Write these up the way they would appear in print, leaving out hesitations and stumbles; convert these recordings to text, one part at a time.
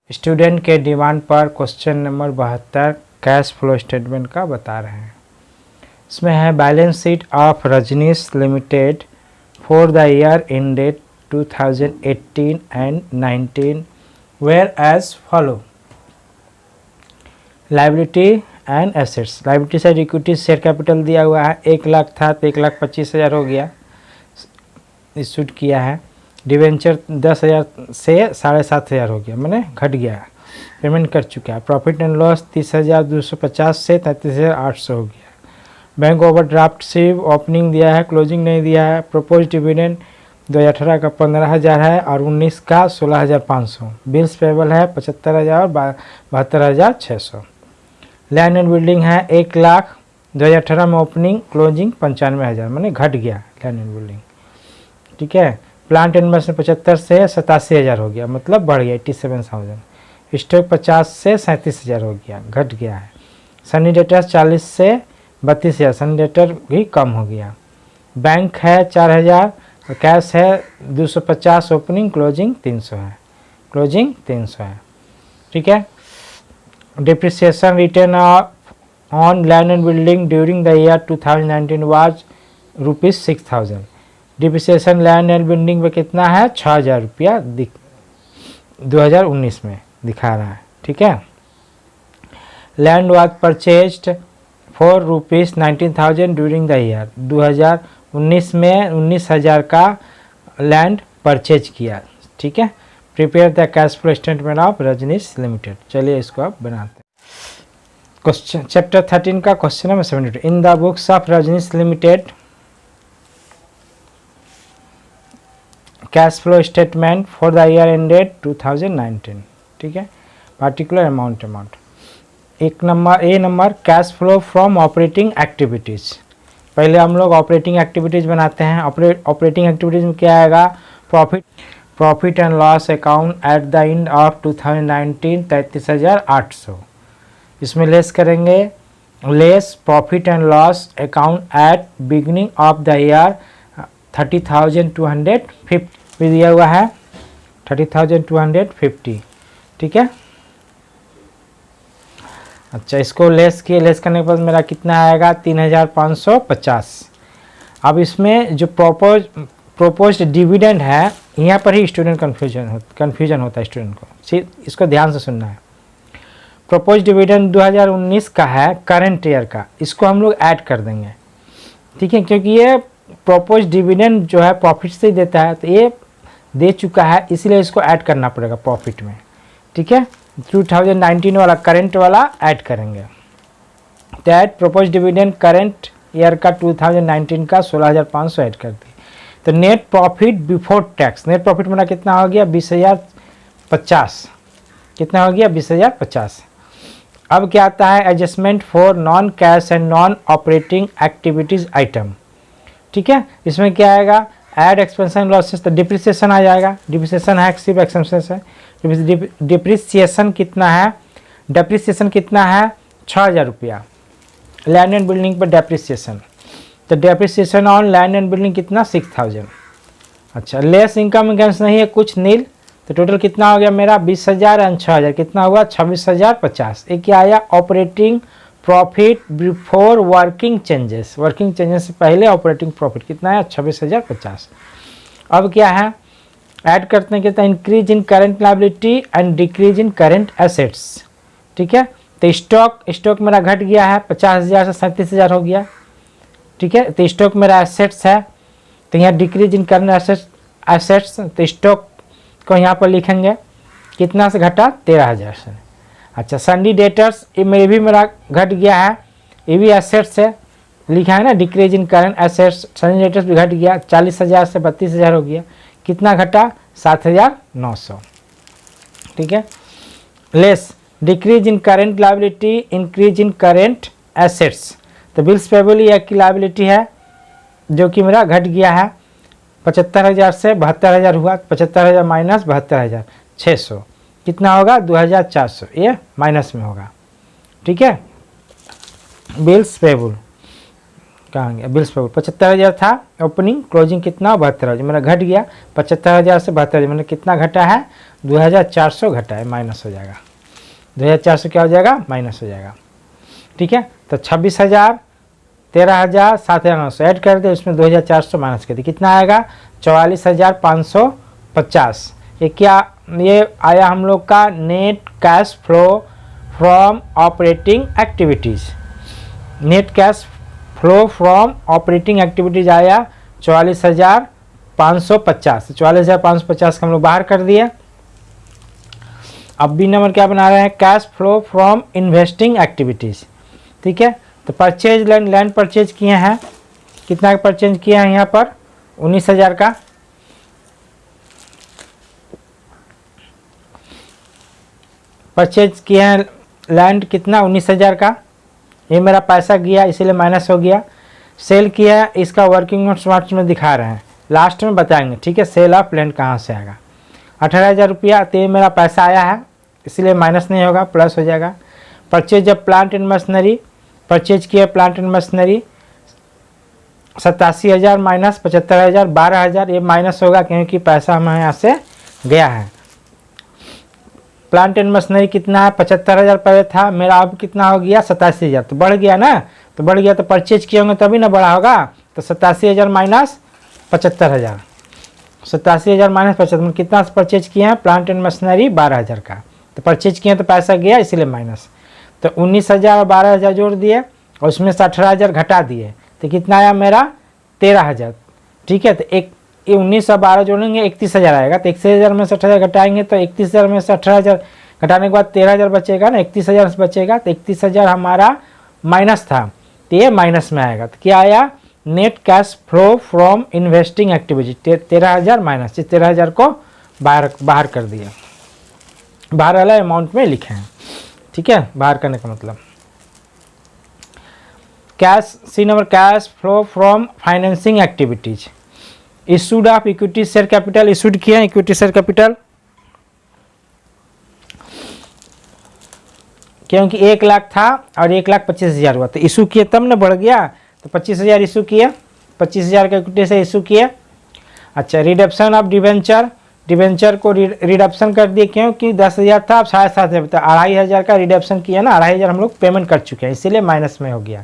Student के demand पर question number 72 cash flow statement का बता रहे हैं। इसमें है balance sheet of Rajnish limited for the year ended 2018 and 19 where as follow. Liability and assets. Liability side equity share capital दिया हुआ है, 1 लाख था तो 1,25,000 हो गया, इशूड किया है। डिवेंचर 10,000 से 7,500 हो गया, मैंने घट गया, पेमेंट कर चुका है। प्रॉफिट एंड लॉस 30,250 से 33,800 हो गया। बैंक ओवरड्राफ्ट सिर्फ ओपनिंग दिया है, क्लोजिंग नहीं दिया है। प्रपोज डिविडेंड 2018 का 15,000 है और 19 का 16,500। बिल्स पेबल है 75,000 और 72,600। लैंड एंड बिल्डिंग है 1 लाख, 2018 में ओपनिंग क्लोजिंग 95,000, मैंने घट गया लैंड एंड बिल्डिंग, ठीक है। प्लांट एंड मशीन 75 से 87,000 हो गया, मतलब बढ़ गया 87,000। स्टॉक 50 से 37,000 हो गया, घट गया है। सनी डेटर्स 40 से 32,000, सनी डेटर भी कम हो गया। बैंक है 4,000 और कैश है 250, ओपनिंग क्लोजिंग 300 है, क्लोजिंग 300 है, ठीक है। Depreciation return on land and building during the year 2019 was ₹6,000। Depreciation land and building पे कितना है? 6,000 रुपया 2019 में दिखा रहा है, ठीक है। Land was purchased for ₹19,000 during the year. 2019 में 19,000 का लैंड परचेज किया, ठीक है। Prepare the cash flow statement of Rajnish limited. चलिए इसको आप बनाते हैं। क्वेश्चन चैप्टर 13 का question number 72। In the books of Rajnish limited cash flow statement for the year ended 2019, ठीक है। पार्टिकुलर अमाउंट एक number A number cash flow from operating activities. पहले हम लोग ऑपरेटिंग एक्टिविटीज़ बनाते हैं। ऑपरेटिंग एक्टिविटीज़ में क्या आएगा? Profit and loss account at the end of 2019 33,800। इसमें लेस करेंगे, less profit and loss account at beginning of the year 30,250 भी दिया हुआ है, 30,250, ठीक है। अच्छा, इसको लेस किए, लेस करने के बाद मेरा कितना आएगा? 3,550। अब इसमें जो प्रोपोज्ड डिविडेंड है, यहाँ पर ही स्टूडेंट कन्फ्यूजन होता है स्टूडेंट को, इसको ध्यान से सुनना है। प्रोपोज्ड डिविडेंड 2019 का है, करंट ईयर का, इसको हम लोग ऐड कर देंगे, ठीक है, क्योंकि ये प्रोपोज डिविडेंड जो है प्रॉफिट से ही देता है, तो ये दे चुका है, इसलिए इसको ऐड करना पड़ेगा प्रॉफिट में, ठीक है। 2019 वाला करंट वाला ऐड करेंगे, तो add propose dividend current year का 2019 का 16,500 ऐड कर दी। तो net profit before tax, net profit मेरा कितना हो गया? 20,050। कितना हो गया? 20,050। अब क्या आता है? Adjustment for non cash and non operating activities item, ठीक है। इसमें क्या आएगा? ऐड एक्सपेंशन लॉसेस, तो डिप्रिसिएशन आ जाएगा। डिप्रिसिएशन है, सिर्फ एक्सपेंसेस है। डिप्रिसिएशन कितना है? डेप्रिसिएशन कितना है? 6,000 रुपया। लैंड एंड बिल्डिंग पर डेप्रिसिएशन, तो depreciation on land and building कितना? 6,000। अच्छा, लेस इनकम अगेंस्ट नहीं है, कुछ नील, तो टोटल कितना हो गया मेरा? 20,000 एंड 6,000 कितना हुआ? 26,050। एक क्या आया? Operating profit before working changes, working changes से पहले ऑपरेटिंग प्रॉफिट कितना है? 26,050। अब क्या है? ऐड करते हैं, कितना? Increase in current liability and decrease in current assets, ठीक है। तो स्टॉक मेरा घट गया है, 50,000 से 37,000 हो गया, ठीक है। तो स्टॉक मेरा एसेट्स है, तो यहाँ डिक्रीज इन करंट एसेट्स, तो स्टॉक को यहाँ पर लिखेंगे, कितना से घटा? 13,000 से। अच्छा, सनी डेटर्स ये भी मेरा घट गया है, ये भी एसेट्स है, लिखा है ना, decrease in current assets. Sunny debtors भी घट गया, 40,000 से 32,000 हो गया, कितना घटा? 7,900, ठीक है। Less decrease in current liability, increase in current assets, तो बिल्स पेबल ये की लायबिलिटी है, जो कि मेरा घट गया है, 75,000 से 72,000 हुआ, 75,000 माइनस 72,600 कितना होगा? 2,400, ये माइनस में होगा, ठीक है। बिल्स पेबल कहाँ गया, बिल्स पे 75,000 था ओपनिंग, क्लोजिंग कितना 72,000, मेरा घट गया 75,000 से 72,000, मैंने कितना घटा है 2,400 घटा है, माइनस हो जाएगा 2,400 क्या हो जाएगा माइनस हो जाएगा। ठीक है, तो 26,000 13,000 7,900 ऐड कर दे, उसमें 2,400 माइनस कर दे, कितना आएगा 44,550। ये क्या, ये आया हम लोग का net cash flow from operating activities. Net cash flow from operating activities आया 44,550। 44,550 का हम लोग बाहर कर दिए। अब बी नंबर क्या बना रहे हैं, cash flow from investing activities. ठीक है, तो परचेज लैंड परचेज किए हैं, कितना का परचेज किया है यहाँ पर 19,000 का। परचेज किए हैं लैंड कितना 19,000 का, ये मेरा पैसा गया इसीलिए माइनस हो गया। सेल किया है, इसका वर्किंग नोट्स में दिखा रहे हैं, लास्ट में बताएंगे। ठीक है, सेल ऑफ लैंड कहाँ से आएगा, 18,000 रुपया, तो ये मेरा पैसा आया है इसलिए माइनस नहीं होगा, प्लस हो जाएगा। Purchase of plant and machinery, purchase किया प्लांट एंड मशीनरी 87,000 माइनस 75,000 12,000, ये माइनस होगा क्योंकि पैसा हमारे यहाँ से गया है। प्लांट एंड मशीनरी कितना है 75,000 पहले था, मेरा अब कितना हो गया 87,000, तो बढ़ गया ना, तो बढ़ गया तो परचेज किए होंगे तभी ना बढ़ा होगा, तो 87,000 माइनस 75,000, 87,000 माइनस 75, कितना परचेज किए हैं प्लांट एंड मशीनरी 12,000 का, तो परचेज किए तो पैसा गया इसीलिए माइनस। तो 19,000 और 12,000 जोड़ दिए और उसमें से 18,000 घटा दिए, तो कितना आया मेरा 13,000। ठीक है, तो एक 19 और 12 जोड़ेंगे 31,000 आएगा, तो 31,000 में से 18,000 घटाएंगे तो 31,000 में से 18,000 घटाने के बाद 13,000 बचेगा ना, 31,000 से बचेगा, तो 31,000 हमारा माइनस था, तो ये माइनस में आएगा। तो क्या आया, net cash flow from investing activity 13,000 minus, 13,000 को बाहर कर दिया, बाहर वाला अमाउंट में लिखे हैं। ठीक है, बाहर करने का मतलब cash, C number cash flow from financing activities. Issued of equity share capital, issued किया इक्विटी शेयर कैपिटल, क्योंकि 1 लाख था और 1,25,000 हुआ, तो इशू किए तब न बढ़ गया, तो 25,000 इशू किए, 25,000 का इक्विटी से इशू किए। अच्छा, रिडप्शन ऑफ डिवेंचर, डिवेंचर को रिडप्शन कर दिए क्योंकि 10,000 था, अब 7,500 था, 2,500 का रिडप्शन किया ना, 2,500 हम लोग पेमेंट कर चुके हैं इसीलिए माइनस में हो गया।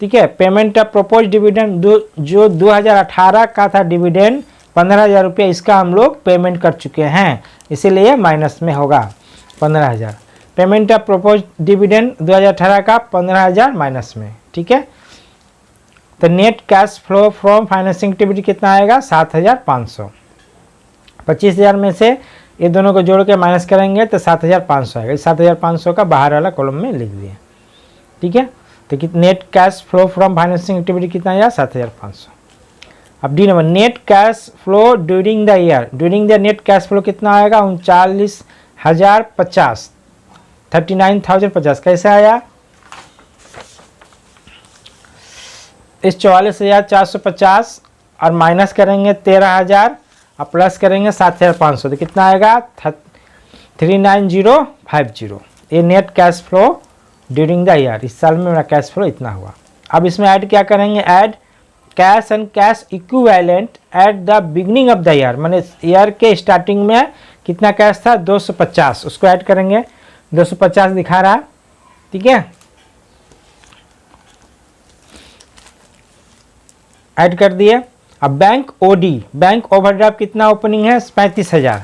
ठीक है, पेमेंट ऑफ प्रोपोज डिविडेंड, जो 2018 का था डिविडेंड 15,000 रुपये, इसका हम लोग पेमेंट कर चुके हैं इसीलिए माइनस में होगा 15,000। पेमेंट ऑफ प्रोपोज डिविडेंड 2018 का 15,000 माइनस में। ठीक है, तो net cash flow from financing activity कितना आएगा 7,500। 25,000 में से ये दोनों को जोड़ के माइनस करेंगे तो 7,500 आएगा, 7,500 का बाहर वाला कॉलम में लिख दिए। ठीक है, तो net cash flow from financing activity कितना आया 7,500। अब D number, net cash flow during the year, during the net cash flow कितना आएगा 39,050, 39,050 कैसे आया, इस 44,450 और माइनस करेंगे 13,000 और प्लस करेंगे 7,500, तो कितना आएगा 39050। ये net cash flow during the year, इस साल में मेरा कैश फ्लो इतना हुआ। अब इसमें ऐड क्या करेंगे, add cash and cash equivalent at the beginning of the year, मैंने ईयर के स्टार्टिंग में कितना कैश था 250, उसको ऐड करेंगे, 250 दिखा रहा है। ठीक है, ऐड कर दिए। अब बैंक ओडी, बैंक ओवरड्राफ्ट कितना ओपनिंग है 35,000,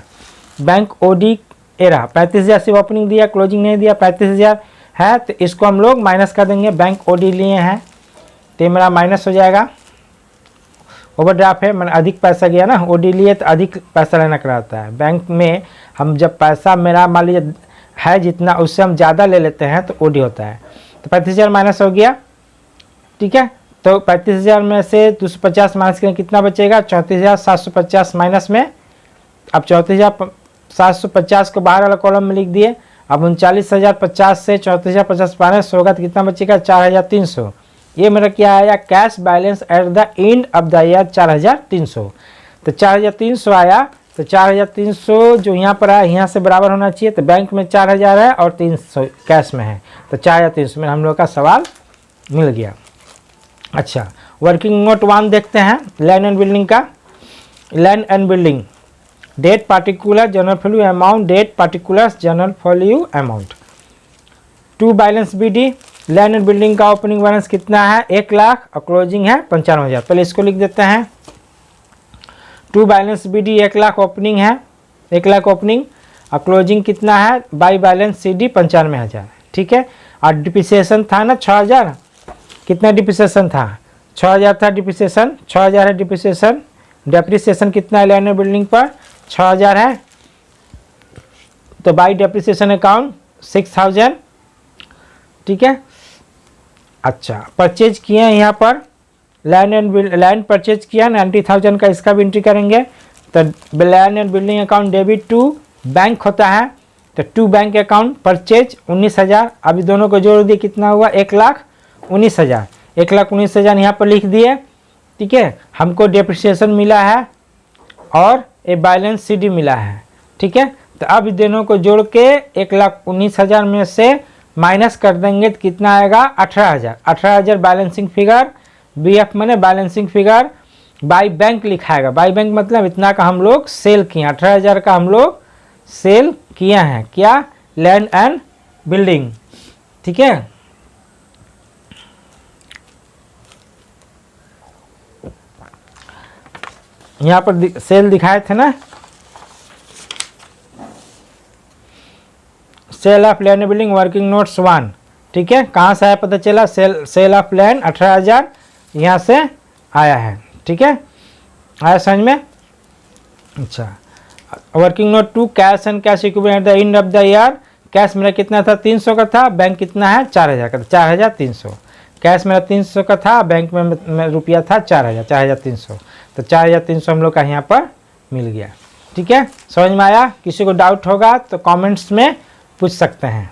बैंक ओडी ए रहा 35,000 से ओपनिंग दिया, क्लोजिंग नहीं दिया, 35,000 है, तो इसको हम लोग माइनस कर देंगे, बैंक ओडी लिए हैं तो मेरा माइनस हो जाएगा। ओवरड्राफ्ट है, मैंने अधिक पैसा गया ना, ओडी लिए तो अधिक पैसा लेना कराता है। बैंक में हम जब पैसा मेरा मान लीजिए है जितना, उससे हम ज़्यादा ले लेते हैं तो ओडी होता है, तो 35,000 माइनस हो गया। ठीक है, तो 35,000 में से 250 माइनस करें कितना बचेगा 34,750 माइनस में। अब 34,750 को बाहर वाला कॉलम में लिख दिए। अब 39,050 से 34,050 माइनस होगा तो कितना बचेगा 4,300। ये मेरा क्या आया cash balance at the end of the year 4,300। तो 4,300 आया, तो 4,300 जो यहाँ पर आया यहाँ से बराबर होना चाहिए, तो बैंक में 4,000 है और 300 कैश में है, तो 4,300 में हम लोग का सवाल मिल गया। अच्छा, वर्किंग नोट 1 देखते हैं, लैंड एंड बिल्डिंग का। Land and building, date particular journal value amount, date particular journal value amount. To balance BD, land and building का ओपनिंग बैलेंस कितना है 1 लाख और क्लोजिंग है 95,000। पहले इसको लिख देते हैं। To balance BD 1 lakh opening है, 1 लाख ओपनिंग और क्लोजिंग कितना है बाई बैलेंस CD 95,000। ठीक है, और डिप्रिसिएशन था ना 6,000, कितना डिप्रिसिएशन था 6,000 था डिप्रिसिएशन, 6,000 है डिप्रिसिएशन। डेप्रिसिएशन कितना है लैंड एंड बिल्डिंग पर 6,000 है, तो बाई डेप्रिसिएशन अकाउंट 6,000। ठीक है, अच्छा परचेज किए हैं यहाँ पर लैंड परचेज किया 90,000 का, इसका भी एंट्री करेंगे। तो land and building account debit to bank होता है, तो टू बैंक अकाउंट परचेज 19,000। अभी दोनों को जोड़ दिए कितना हुआ 1,19,000, 1,19,000 यहाँ पर लिख दिए। ठीक है, हमको डेप्रिसिएशन मिला है और ए बैलेंस CD मिला है। ठीक है, तो अब दोनों को जोड़ के 1,19,000 में से माइनस कर देंगे तो कितना आएगा 18,000। 18,000 बैलेंसिंग फिगर, BF मैंने बैलेंसिंग फिगर बाई बैंक लिखाएगा। बाई बैंक मतलब इतना का हम लोग सेल किए, 18,000 का हम लोग सेल किया है, क्या लैंड एंड बिल्डिंग। ठीक है, यहाँ पर सेल दिखाए थे ना, sale of land building working notes 1। ठीक है, कहाँ से आया पता चला, सेल ऑफ लैंड 18,000 यहाँ से आया है। ठीक है, आया समझ में। अच्छा, working note 2, cash and cash equivalent at the end of the year. Cash मेरा कितना था 300 का था, बैंक कितना है 4,000 का, 4,300। कैश मेरा 300 का था, बैंक में रुपया था 4,000, 4,300, तो 4,300 हम लोग का यहाँ पर मिल गया। ठीक है, समझ में आया। किसी को डाउट होगा तो कमेंट्स में पूछ सकते हैं।